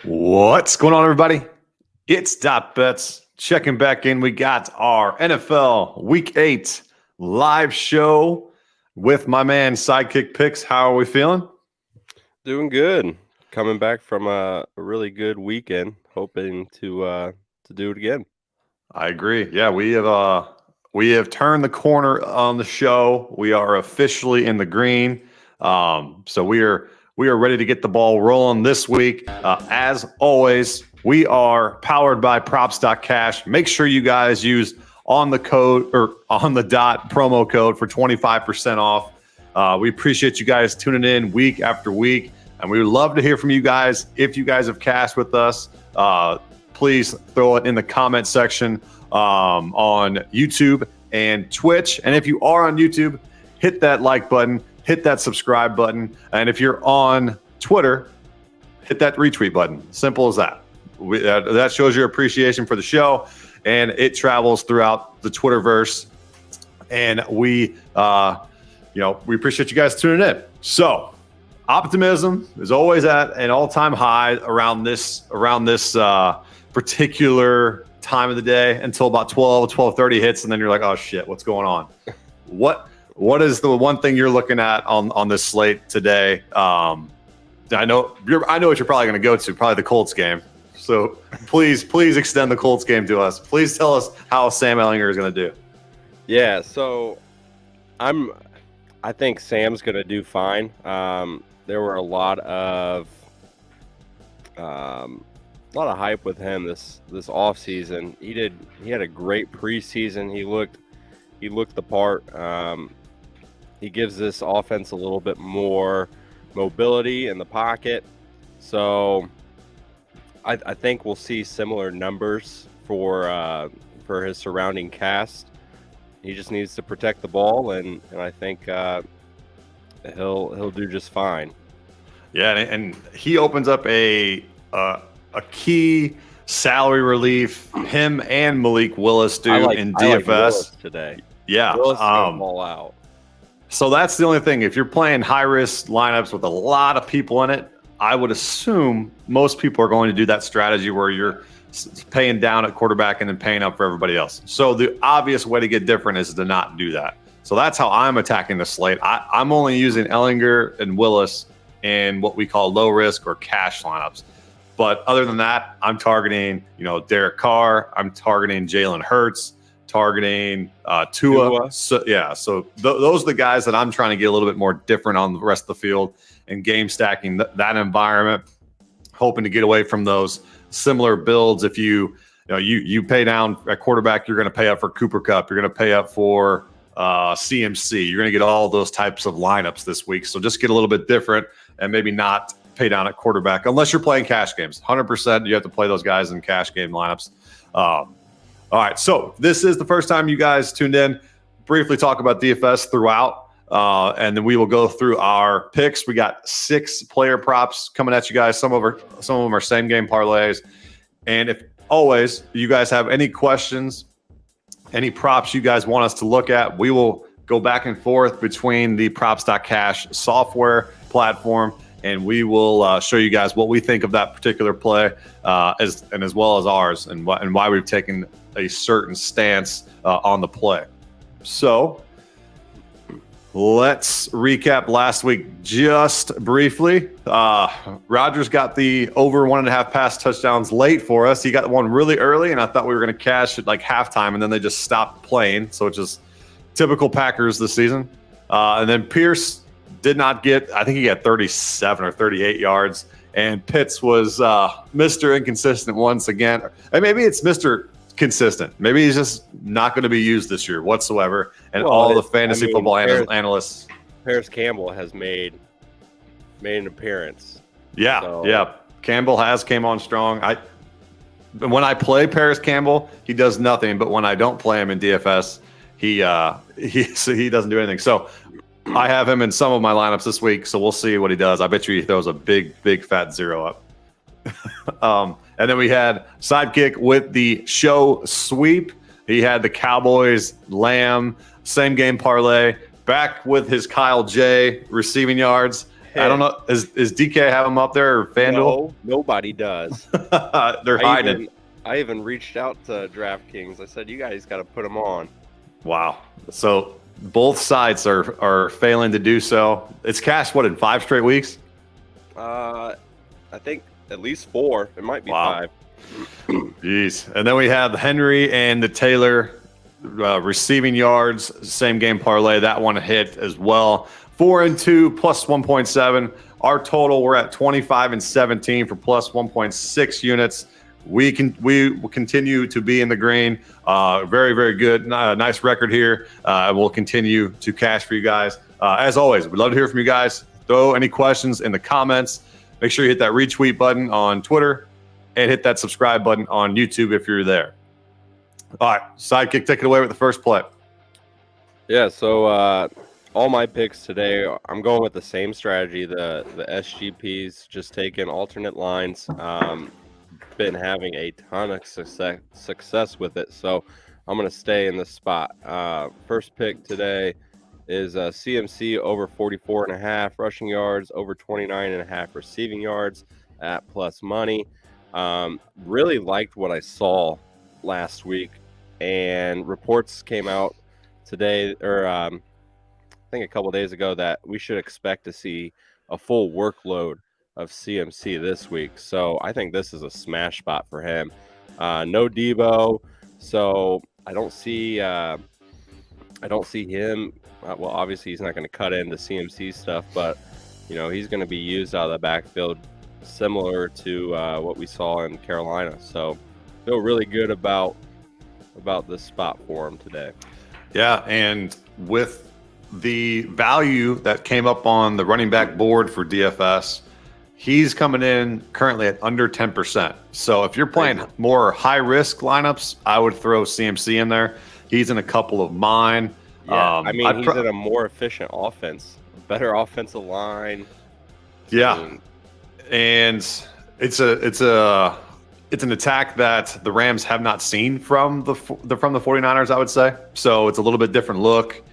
What's going on, everybody? It's Dot Bets checking back in. We got our NFL Week 8 live show with my man Sidekick Picks. How are we feeling? Doing good. Coming back from a really good weekend. Hoping to do it again. I agree. Yeah, we have turned the corner on the show. We are officially in the green. So we are ready to get the ball rolling this week. As always, we are powered by props.cash. Make sure you guys use on the dot promo code for 25% off. We appreciate you guys tuning in week after week, and we would love to hear from you guys. If you guys have cashed with us, please throw it in the comment section on YouTube and Twitch. And if you are on YouTube, hit that like button, hit that subscribe button. And if you're on Twitter, hit that retweet button. Simple as that. That shows your appreciation for the show, and it travels throughout the Twitterverse. And we appreciate you guys tuning in. So optimism is always at an all-time high around this particular time of the day until about 12:30 hits, and then you're like, oh shit, what's going on? What is the one thing you're looking at on this slate today? I know what you're probably going to go to, probably the Colts game. So please extend the Colts game to us. Please tell us how Sam Ehlinger is going to do. Yeah, so I think Sam's going to do fine. There were a lot of hype with him this off season. He had a great preseason. He looked the part. He gives this offense a little bit more mobility in the pocket. So I think we'll see similar numbers for his surrounding cast. He just needs to protect the ball, and I think he'll do just fine. Yeah, and he opens up a key salary relief. Him and Malik Willis do in DFS I like Willis today. Yeah, Willis can ball out. So that's the only thing. If you're playing high risk lineups with a lot of people in it, I would assume most people are going to do that strategy where you're paying down at quarterback and then paying up for everybody else. So the obvious way to get different is to not do that. So that's how I'm attacking the slate. I'm only using Ehlinger and Willis in what we call low risk or cash lineups. But other than that, I'm targeting, Derek Carr. I'm targeting Jalen Hurts, targeting Tua. So those are the guys that I'm trying to get a little bit more different on the rest of the field and game stacking that environment, hoping to get away from those similar builds. If you pay down at quarterback, you're going to pay up for Cooper Kupp. You're going to pay up for CMC. You're going to get all those types of lineups this week. So just get a little bit different and maybe not pay down at quarterback unless you're playing cash games. 100% you have to play those guys in cash game lineups. All right, so this is the first time you guys tuned in. Briefly talk about DFS throughout, and then we will go through our picks. We got 6 player props coming at you guys. Some of them are same game parlays. And if always you guys have any questions, any props you guys want us to look at, we will go back and forth between the props.cash software platform, and we will show you guys what we think of that particular play, as well as ours, and why we've taken a certain stance on the play. So let's recap last week just briefly. Rodgers got the over 1.5 pass touchdowns late for us. He got one really early, and I thought we were going to cash at like halftime, and then they just stopped playing. So it's just typical Packers this season. And then Pierce did not get, I think he got 37 or 38 yards. And Pitts was Mr. Inconsistent once again. And maybe it's Mr. Consistent. Maybe he's just not going to be used this year whatsoever. And all the fantasy football analysts. Paris Campbell has made an appearance. Yeah. Campbell came on strong. When I play Paris Campbell, he does nothing. But when I don't play him in DFS, he doesn't do anything. So I have him in some of my lineups this week, so we'll see what he does. I bet you he throws a big fat 0 up. And then we had Sidekick with the show sweep. He had the Cowboys, Lamb, same game parlay, back with his Kyle J receiving yards, I don't know. Is DK have him up there or FanDuel? No, nobody does. They're hiding. I even reached out to DraftKings. I said, you guys got to put them on. Wow. So both sides are failing to do so. It's cashed, what, in 5 straight weeks? I think at least 4. It might be 5. Jeez. And then we have Henry and the Taylor receiving yards, same game parlay. That one hit as well. 4 and 2 plus 1.7. Our total, we're at 25 and 17 for plus 1.6 units. We will continue to be in the green. Very, very good. Nice record here. We'll continue to cash for you guys. As always, we'd love to hear from you guys. Throw any questions in the comments. Make sure you hit that retweet button on Twitter and hit that subscribe button on YouTube if you're there. All right, Sidekick, take it away with the first play. Yeah, so all my picks today, I'm going with the same strategy. The SGPs, just taking alternate lines. Been having a ton of success with it, so I'm going to stay in this spot. First pick today is CMC over 44.5 rushing yards, over 29.5 receiving yards at plus money. Really liked what I saw last week, and reports came out today, or I think a couple days ago, that we should expect to see a full workload of CMC this week. So I think this is a smash spot for him. No Debo, so I don't see him. Well, obviously he's not going to cut into CMC stuff, but he's going to be used out of the backfield, similar to what we saw in Carolina. So feel really good about this spot for him today. Yeah, and with the value that came up on the running back board for DFS, he's coming in currently at under 10%. So if you're playing more high-risk lineups, I would throw CMC in there. He's in a couple of mine. Yeah, he's in a more efficient offense, better offensive line. Yeah, and it's an attack that the Rams have not seen from the 49ers, I would say. So it's a little bit different look.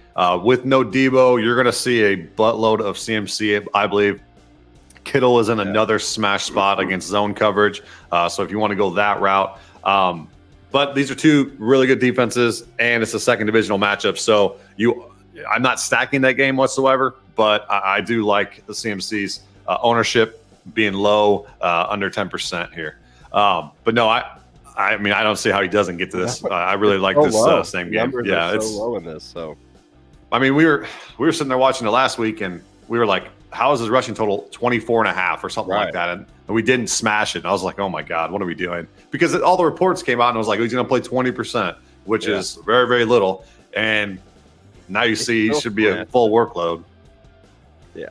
With no Debo, you're going to see a buttload of CMC, I believe. Kittle is in another smash spot against zone coverage. So if you want to go that route. But these are two really good defenses, and it's a second divisional matchup. So I'm not stacking that game whatsoever, but I do like the CMC's ownership being low, under 10% here. But no, I mean, I don't see how he doesn't get to this. I really like this same game. Yeah, it's so low in this. So, I mean, we were sitting there watching it last week, and we were like, how is his rushing total 24.5 or something like that? And we didn't smash it. And I was like, oh my God, what are we doing? Because all the reports came out and it was like, he's going to play 20%, which is very, very little. And now you see he should be a full workload. Yeah.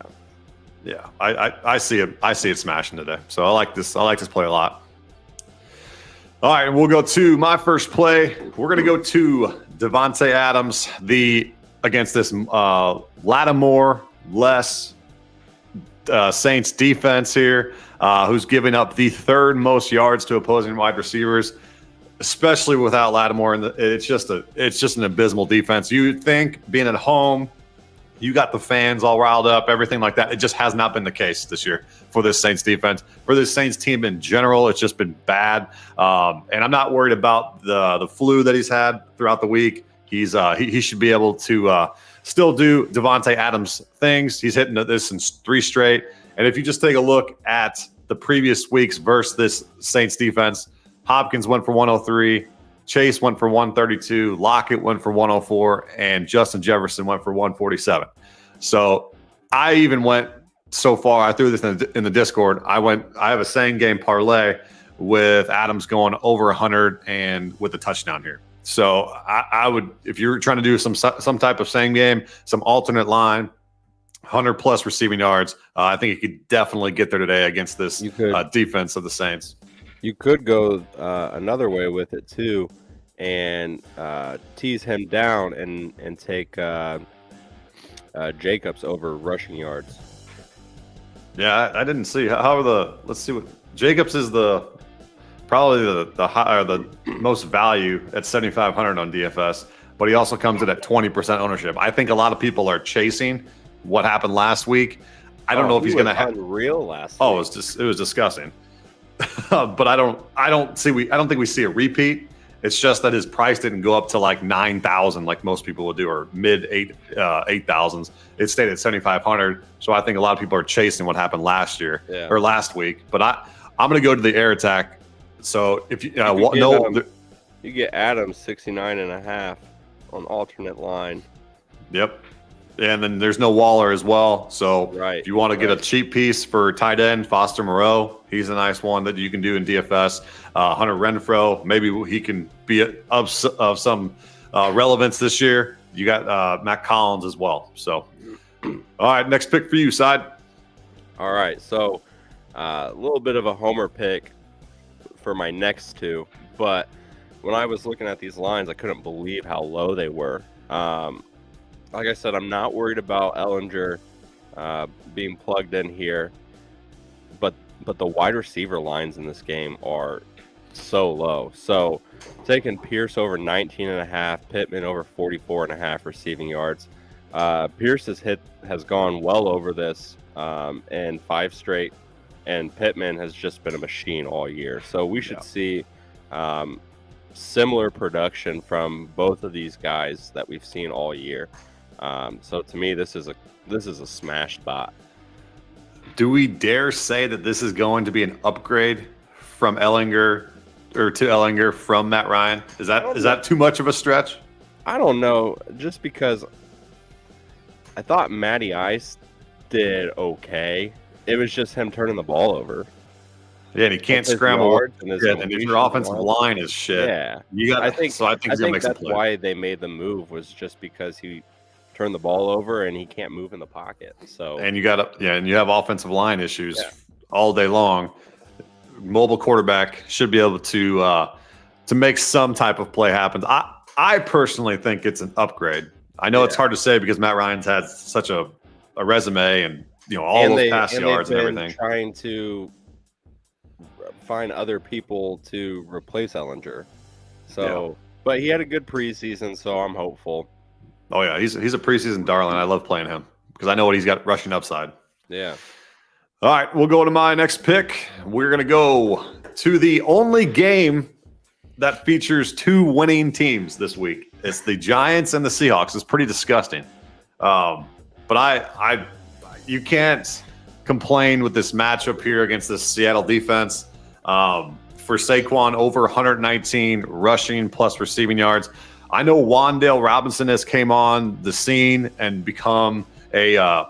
Yeah. I see it. I see it smashing today. So I like this. I like this play a lot. All right. We'll go to my first play. We're going to go to Davante Adams, against this Lattimore less Saints defense here, who's giving up the third most yards to opposing wide receivers, especially without Lattimore. And it's just an abysmal defense. You think being at home, you got the fans all riled up, everything like that. It just has not been the case this year for this Saints defense. For this Saints team in general, it's just been bad. And I'm not worried about the flu that he's had throughout the week. He should be able to still do Davante Adams things. He's hitting this in 3 straight. And if you just take a look at the previous weeks versus this Saints defense, Hopkins went for 103, Chase went for 132, Lockett went for 104, and Justin Jefferson went for 147. So I even went so far, I threw this in the Discord. I have a same game parlay with Adams going over 100 and with a touchdown here. So I would, if you're trying to do some type of same game, some alternate line, 100+ receiving yards, I think you could definitely get there today against this defense of the Saints. You could go another way with it too, and tease him down and take Jacobs over rushing yards. Yeah, I didn't see let's see what Jacobs is probably the high, or the most value at 7,500 on DFS, but he also comes in at 20% ownership. I think a lot of people are chasing what happened last week. I don't know if he's going to have. Unreal last. Oh, week. it was disgusting. But I don't think we see a repeat. It's just that his price didn't go up to like 9,000 like most people would do, or mid 8,000s. It stayed at 7,500. So I think a lot of people are chasing what happened last year or last week. But I'm going to go to the air attack. So if you you get Adams 69.5 on alternate line. Yep. And then there's no Waller as well. So if you want to get a cheap piece for tight end, Foster Moreau, he's a nice one that you can do in DFS. Hunter Renfrow, maybe he can be of some relevance this year. You got Matt Collins as well. So, all right, next pick for you, Side. All right, so a little bit of a homer pick for my next two. But when I was looking at these lines, I couldn't believe how low they were. Like I said, I'm not worried about Ellinger being plugged in here, but the wide receiver lines in this game are so low. So taking Pierce over 19.5, Pittman over 44.5 receiving yards. Pierce has gone well over this in 5 straight, and Pittman has just been a machine all year. So we should see similar production from both of these guys that we've seen all year. So to me, this is a smash spot. Do we dare say that this is going to be an upgrade from Ellinger or to Ellinger from Matt Ryan? Is that too much of a stretch? I don't know. Just because I thought Matty Ice did okay. It was just him turning the ball over. Yeah, and he can't scramble. And if your offensive line is shit, I think that's why they made the move, was just because he turned the ball over and he can't move in the pocket. So and you have offensive line issues all day long. Mobile quarterback should be able to make some type of play happen. I personally think it's an upgrade. I know it's hard to say because Matt Ryan's had such a resume and all those pass yards and everything. Trying to find other people to replace Ellinger. So, but he had a good preseason, so I'm hopeful. Oh yeah, he's a preseason darling. I love playing him because I know what he's got rushing upside. Yeah. All right, we'll go to my next pick. We're gonna go to the only game that features 2 winning teams this week. It's the Giants and the Seahawks. It's pretty disgusting, but you can't complain with this matchup here against the Seattle defense. For Saquon, over 119 rushing plus receiving yards. I know Wan'Dale Robinson has came on the scene and become a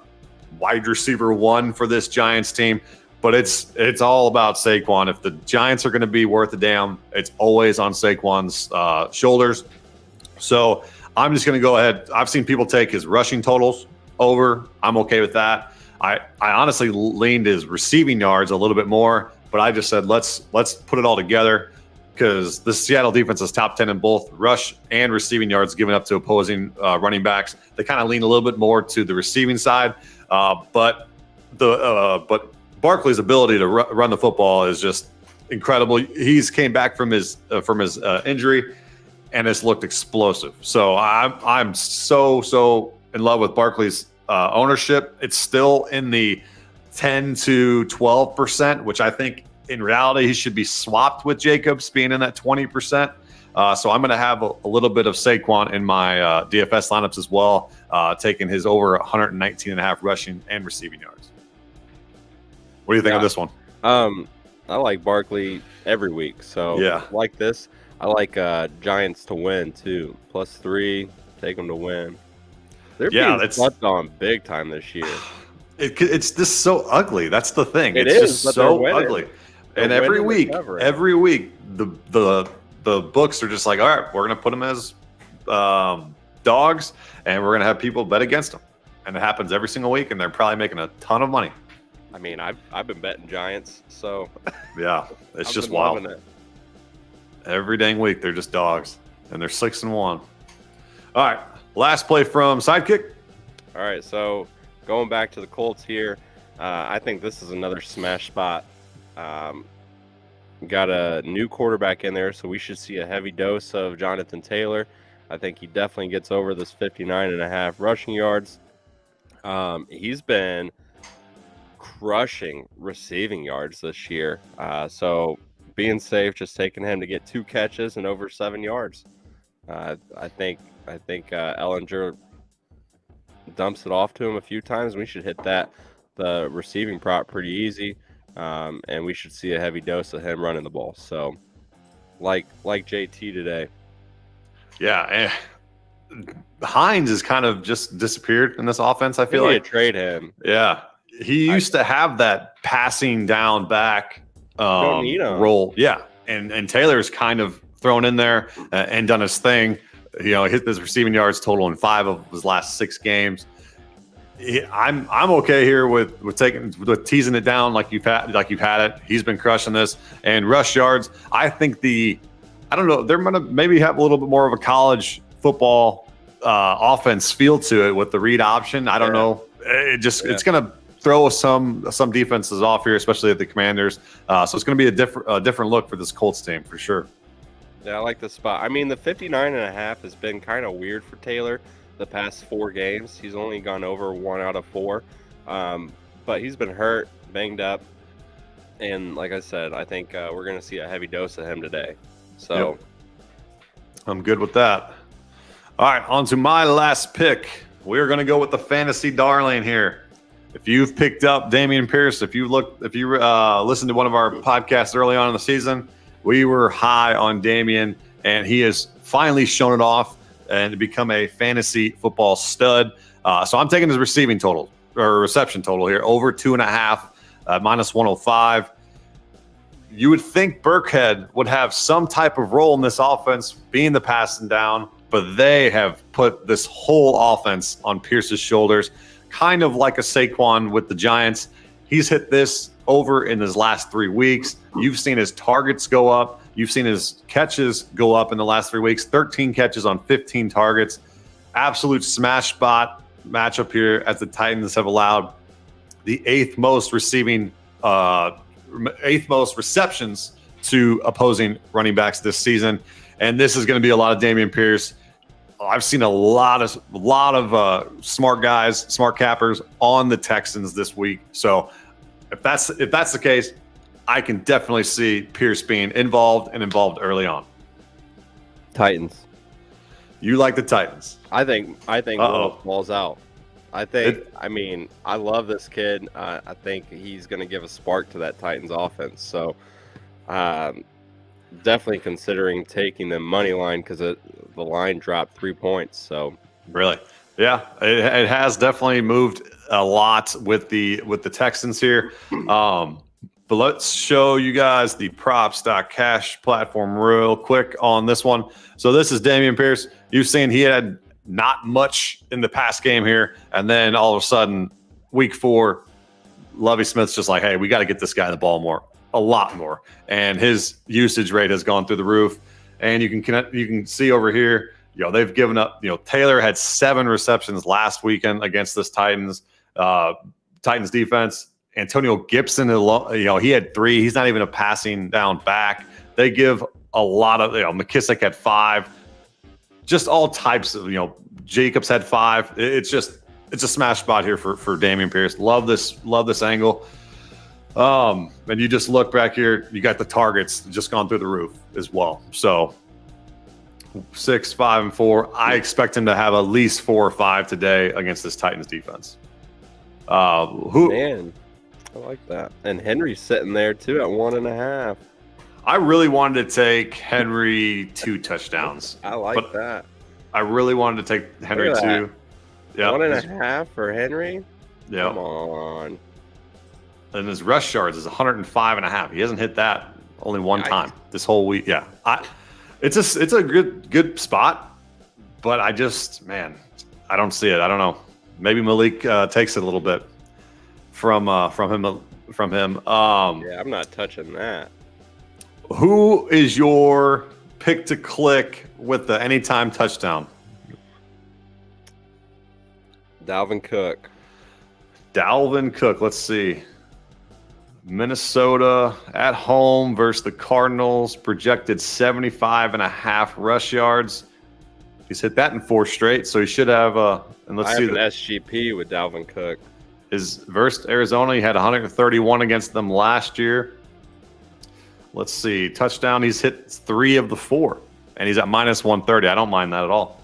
wide receiver 1 for this Giants team, but it's all about Saquon. If the Giants are going to be worth a damn, it's always on Saquon's shoulders. So I'm just going to go ahead. I've seen people take his rushing totals over. I'm okay with that. I honestly leaned his receiving yards a little bit more, but I just said let's put it all together because the Seattle defense is top 10 in both rush and receiving yards given up to opposing running backs. They kind of lean a little bit more to the receiving side, but Barkley's ability to run the football is just incredible. He's came back from his injury and has looked explosive. So I'm so in love with Barkley's ownership. It's still in the 10 to 12%, which I think in reality he should be swapped with Jacobs being in that 20%. So I'm going to have a little bit of Saquon in my DFS lineups as well, taking his over 119.5 rushing and receiving yards. What do you think of this one? I like Barkley every week. So like this. I like Giants to win too. +3, take them to win. They're being slept on big time this year. It's just so ugly. That's the thing. It's just so ugly. And every week, the books are just like, all right, we're going to put them as dogs, and we're going to have people bet against them. And it happens every single week, and they're probably making a ton of money. I mean, I've been betting Giants, so yeah, it's just wild. Every dang week, they're just dogs, and they're 6-1. All right, last play from Sidekick. All right, so going back to the Colts here, I think this is another smash spot. Got a new quarterback in there, so we should see a heavy dose of Jonathan Taylor. I think he definitely gets over this 59.5 rushing yards. He's been crushing receiving yards this year. So being safe, just taking him to get 2 catches and over 7 yards. I think Ellinger dumps it off to him a few times. We should hit the receiving prop pretty easy, and we should see a heavy dose of him running the ball. So, like JT today. Yeah, and Hines has kind of just disappeared in this offense. I feel We need like to trade him. Yeah, he used to have that passing down back Don't need him. role. Yeah, and Taylor's kind of thrown in there and done his thing. You know, hit his receiving yards total in 5 of his last 6 games. I'm okay here with teasing it down like you've had it. He's been crushing this, and rush yards. I think I don't know, they're gonna maybe have a little bit more of a college football offense feel to it with the read option. I don't know. It's gonna throw some defenses off here, especially at the Commanders. So it's gonna be a different look for this Colts team for sure. Yeah, I like the spot. I mean, the 59.5 has been kind of weird for Taylor the past 4 games. He's only gone over 1 out of 4. But he's been hurt, banged up. And like I said, I think we're going to see a heavy dose of him today. So Yep. I'm good with that. All right, on to my last pick. We're going to go with the fantasy darling here. If you've picked up Dameon Pierce, if you listened to one of our podcasts early on in the season, we were high on Dameon, and he has finally shown it off and become a fantasy football stud. So I'm taking his reception total here, over 2.5, minus 105. You would think Burkhead would have some type of role in this offense, being the passing down, but they have put this whole offense on Pierce's shoulders, kind of like a Saquon with the Giants. He's hit this over in his last 3 weeks. You've seen his targets go up. You've seen his catches go up in the last 3 weeks, 13 catches on 15 targets. Absolute smash spot matchup here, as the Titans have allowed the 8th most receptions to opposing running backs this season. And this is going to be a lot of Dameon Pierce. I've seen a lot of smart guys, smart cappers on the Texans this week. So if that's the case, I can definitely see Pierce being involved early on. Titans. You like the Titans? I think balls out. I mean, I love this kid. I think he's going to give a spark to that Titans offense. So, definitely considering taking the money line because the line dropped 3 points. So, really, yeah, it has definitely moved a lot with the Texans here. But let's show you guys the props.cash platform real quick on this one. So this is Dameon Pierce. You've seen he had not much in the past game here, and then all of a sudden, week 4, Lovie Smith's just like, hey, we got to get this guy the ball more, a lot more, and his usage rate has gone through the roof. And you can see over here, they've given up. Taylor had 7 receptions last weekend against this Titans defense. Antonio Gibson, he had 3. He's not even a passing down back. They give a lot of, McKissick had 5. Just all types of, Jacobs had 5. It's a smash spot here for Dameon Pierce. Love this angle. And you just look back here, you got the targets just gone through the roof as well. So 6, 5, and 4. I expect him to have at least 4 or 5 today against this Titans defense. Man, I like that. And Henry's sitting there too at 1.5. I really wanted to take Henry 2 touchdowns. I like that. I really wanted to take Henry 2. Yeah, 1.5 for Henry. Yeah, come on. And his rush yards is 105.5. He hasn't hit that only one time this whole week. Yeah, it's a good spot, but I don't see it. I don't know. Maybe Malik takes it a little bit from him. Yeah, I'm not touching that. Who is your pick to click with the anytime touchdown? Dalvin Cook. Let's see. Minnesota at home versus the Cardinals. Projected 75.5 rush yards. He's hit that in 4 straight, so he should have. And let's see an SGP with Dalvin Cook. His versus Arizona, he had 131 against them last year. Let's see, touchdown. He's hit 3 of the 4, and he's at minus 130. I don't mind that at all.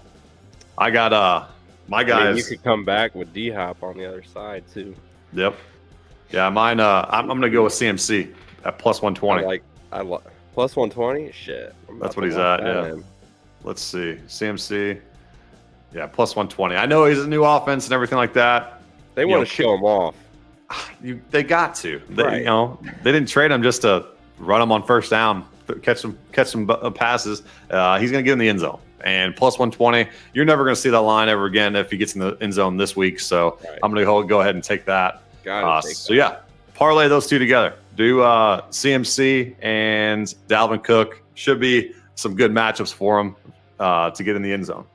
I got my guys. I mean, you could come back with D Hop on the other side too. Yep. Yeah, mine. I'm gonna go with CMC at plus 120. I like plus 120. Shit, that's what he's at. Yeah. Let's see, CMC. Yeah, plus 120. I know he's a new offense and everything like that. They want to show him off. They got to. Right. They didn't trade him just to run him on first down, catch some passes. He's going to get in the end zone. And plus 120, you're never going to see that line ever again if he gets in the end zone this week. So I'm going to go ahead and take that. So yeah, parlay those two together. Do CMC and Dalvin Cook. Should be some good matchups for him to get in the end zone.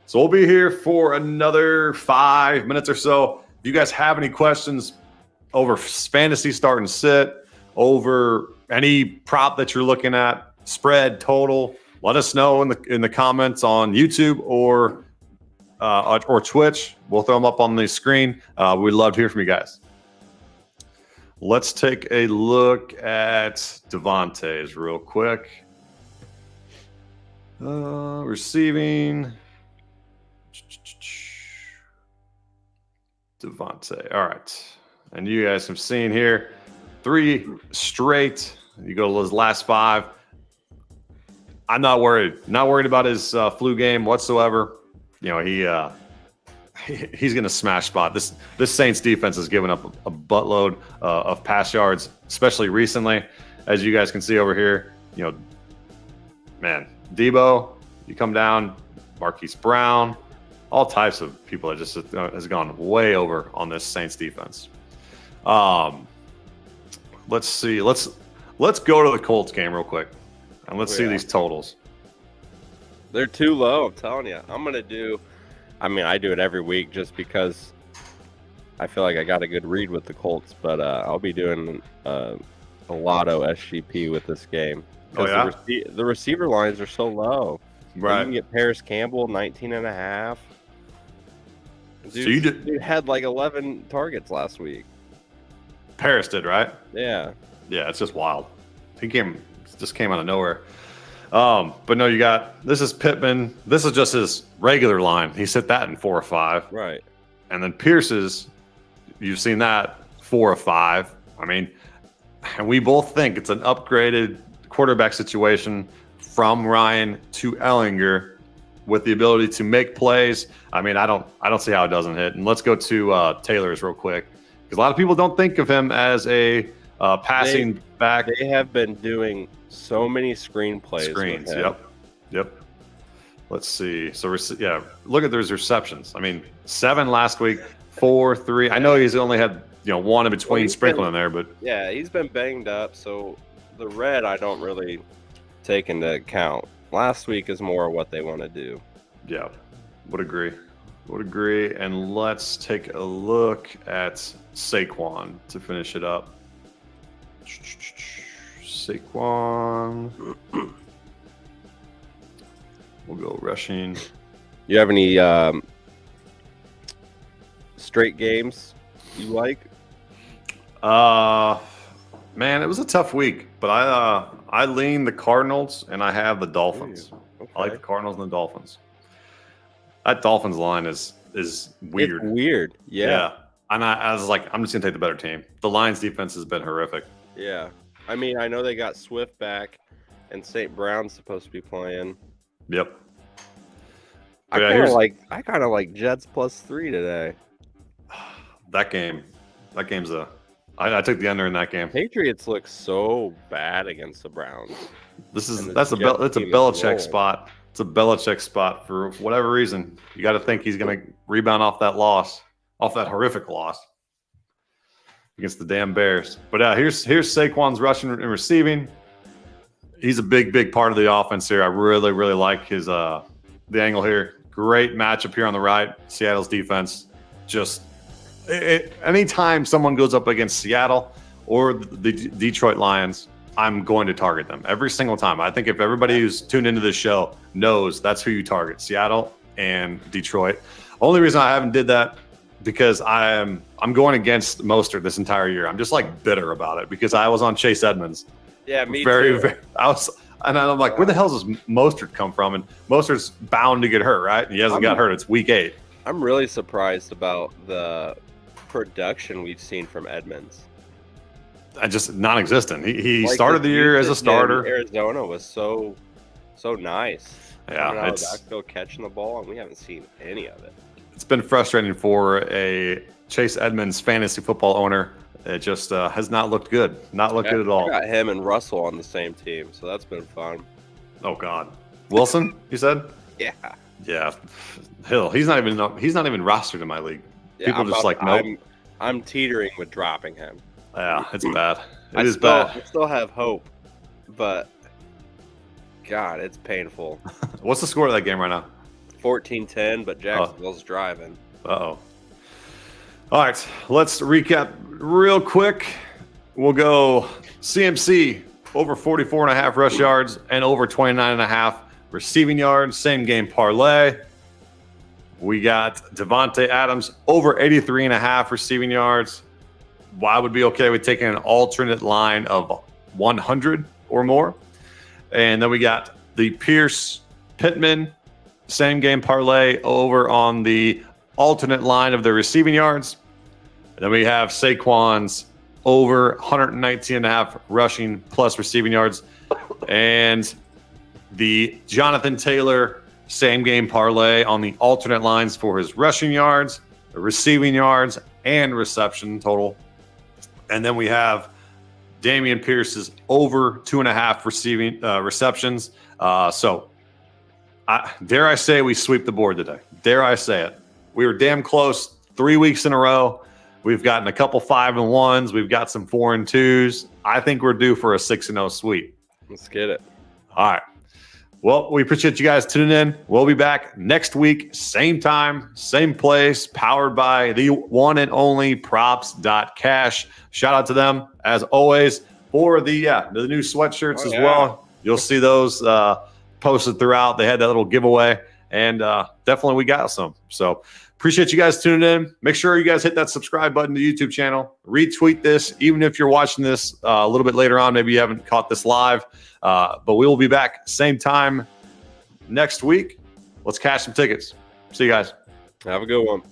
So we'll be here for another 5 minutes or so. If you guys have any questions over fantasy start and sit, over any prop that you're looking at, spread, total, let us know in the comments on YouTube or Twitch. We'll throw them up on the screen. We'd love to hear from you guys. Let's take a look at Devontae's real quick. Receiving. Devontae. All right. And you guys have seen here 3 straight. You go to those last 5. I'm not worried. Not worried about his flu game whatsoever. He's going to smash spot. This Saints defense has given up a buttload of pass yards, especially recently. As you guys can see over here, man, Debo, you come down, Marquise Brown, all types of people that just has gone way over on this Saints defense. Let's see. Let's go to the Colts game real quick, and let's see these totals. They're too low. I'm telling you. I do it every week just because I feel like I got a good read with the Colts, but I'll be doing a lotto SGP with this game. The receiver lines are so low. Right. You can get Paris Campbell 19.5. Dude had like 11 targets last week. Paris did, right? Yeah. Yeah, it's just wild. He just came out of nowhere. But no, this is Pittman. This is just his regular line. He's hit that in 4 or 5. Right. And then Pierce's, you've seen that 4 or 5. I mean, and we both think it's an upgraded quarterback situation from Ryan to Ellinger with the ability to make plays. I mean, I don't see how it doesn't hit. And let's go to Taylor's real quick, because a lot of people don't think of him as a passing back. They have been doing so many screens. Yep. Let's see. So look at those receptions. I mean, 7 last week, 4, 3. I know he's only had 1 in between sprinkling there, but yeah, he's been banged up. So the red I don't really take into account. Last week is more what they want to do. Yeah, would agree. And let's take a look at Saquon to finish it up. Saquon. We'll go rushing. You have any straight games you like? Man, it was a tough week, but I lean the Cardinals and I have the Dolphins. Okay. I like the Cardinals and the Dolphins. That Dolphins line is weird. It's weird. Yeah. And I was like, I'm just gonna take the better team. The Lions defense has been horrific. Yeah. I mean, I know they got Swift back and St. Brown's supposed to be playing. Yep. I kind of like Jets +3 today. That game's I took the under in that game. Patriots look so bad against the Browns. That's a Belichick spot. It's a Belichick spot for whatever reason. You got to think he's going to rebound off that horrific loss against the damn Bears. But here's Saquon's rushing and receiving. He's a big part of the offense here. I really like his the angle here. Great matchup here on the right. Seattle's defense just. Anytime someone goes up against Seattle or the Detroit Lions, I'm going to target them every single time. I think if everybody who's tuned into this show knows that's who you target, Seattle and Detroit. Only reason I haven't did that because I'm going against Mostert this entire year. I'm just like bitter about it because I was on Chase Edmonds. Yeah, me too. And I'm like, where the hell does Mostert come from? And Mostert's bound to get hurt, right? He hasn't got hurt. It's week 8. I'm really surprised about the production we've seen from Edmonds. Just non-existent. He started the year as a starter. Arizona was so nice. Yeah, it's still catching the ball, and we haven't seen any of it. It's been frustrating for a Chase Edmonds fantasy football owner. It just has not looked good. Not looked good at all. I got him and Russell on the same team, so that's been fun. Oh God, Wilson, you said? Yeah. Yeah, Hill. He's not even rostered in my league. Yeah, People just like nope. I'm teetering with dropping him. Yeah, it's bad. It is bad. I still have hope, but God, it's painful. What's the score of that game right now? 14-10, but Jacksonville's driving. Uh-oh. All right, let's recap real quick. We'll go CMC over 44.5 rush yards and over 29.5 receiving yards. Same game parlay. We got Devontae Adams over 83.5 receiving yards. I would be okay with taking an alternate line of 100 or more. And then we got the Pierce Pittman same game parlay over on the alternate line of the receiving yards. And then we have Saquon's over 119.5 rushing plus receiving yards. And the Jonathan Taylor same game parlay on the alternate lines for his rushing yards, receiving yards, and reception total. And then we have Dameon Pierce's over 2.5 receiving receptions. So dare I say we sweep the board today? Dare I say it? We were damn close 3 weeks in a row. We've gotten a couple 5-1s. We've got some 4-2s. I think we're due for a 6-0 sweep. Let's get it. All right. Well, we appreciate you guys tuning in. We'll be back next week, same time, same place, powered by the one and only props.cash. Shout out to them, as always, for the new sweatshirts well. You'll see those posted throughout. They had that little giveaway, and definitely we got some. So appreciate you guys tuning in. Make sure you guys hit that subscribe button to the YouTube channel. Retweet this, even if you're watching this a little bit later on. Maybe you haven't caught this live. But we will be back same time next week. Let's cash some tickets. See you guys. Have a good one.